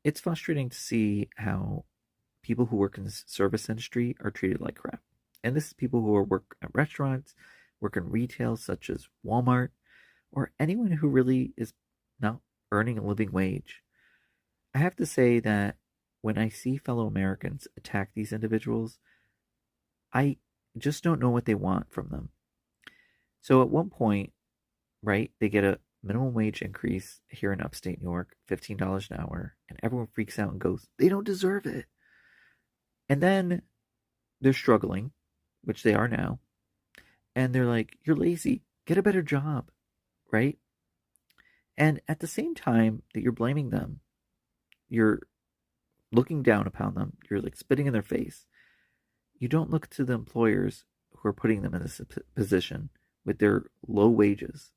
It's frustrating to see how people who work in the service industry are treated like crap. And this is people who work at restaurants, work in retail, such as Walmart, or anyone who really is not earning a living wage. I have to say that when I see fellow Americans attack these individuals, I just don't know what they want from them. So at one point, right, they get a minimum wage increase here in upstate New York, $15 an hour, and everyone freaks out and goes, they don't deserve it. And then they're struggling, which they are now, and they're like, you're lazy, get a better job, right? And at the same time that you're blaming them, you're looking down upon them, you're like spitting in their face. You don't look to the employers who are putting them in this position with their low wages,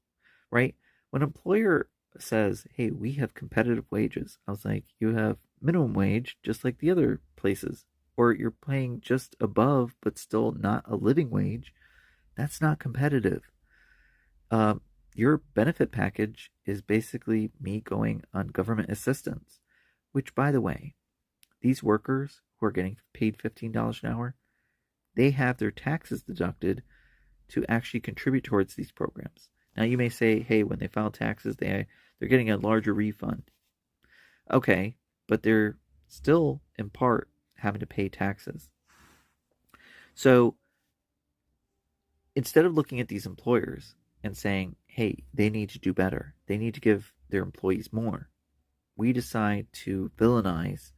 right? When an employer says, hey, we have competitive wages, I was like, you have minimum wage just like the other places, or you're paying just above but still not a living wage. That's not competitive. Your benefit package is basically me going on government assistance, which, by the way, these workers who are getting paid $15 an hour, they have their taxes deducted to actually contribute towards these programs. Now you may say, hey, when they file taxes, they're getting a larger refund. Okay, but they're still in part having to pay taxes. So instead of looking at these employers and saying, hey, they need to do better, they need to give their employees more, we decide to villainize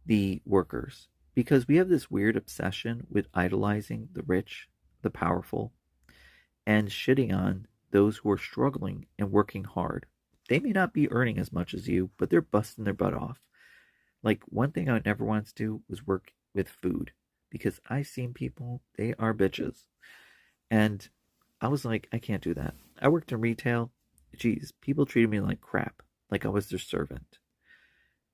the workers because we have this weird obsession with idolizing the rich, the powerful, and shitting on those who are struggling and working hard. They may not be earning as much as you, but they're busting their butt off. Like, one thing I would never want to do was work with food because I've seen people, they are bitches. And I was like, I can't do that. I worked in retail. Geez, people treated me like crap, like I was their servant.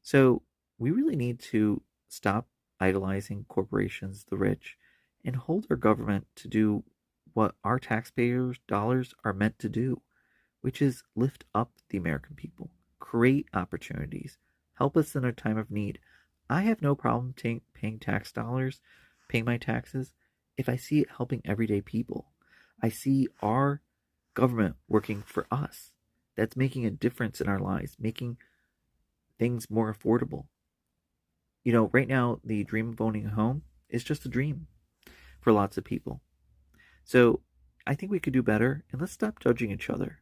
So we really need to stop idolizing corporations, the rich, and hold our government to do what our taxpayers' dollars are meant to do, which is lift up the American people, create opportunities, help us in our time of need. I have no problem paying tax dollars, paying my taxes, if I see it helping everyday people. I see our government working for us. That's making a difference in our lives, making things more affordable. Right now, the dream of owning a home is just a dream for lots of people. So I think we could do better, and let's stop judging each other.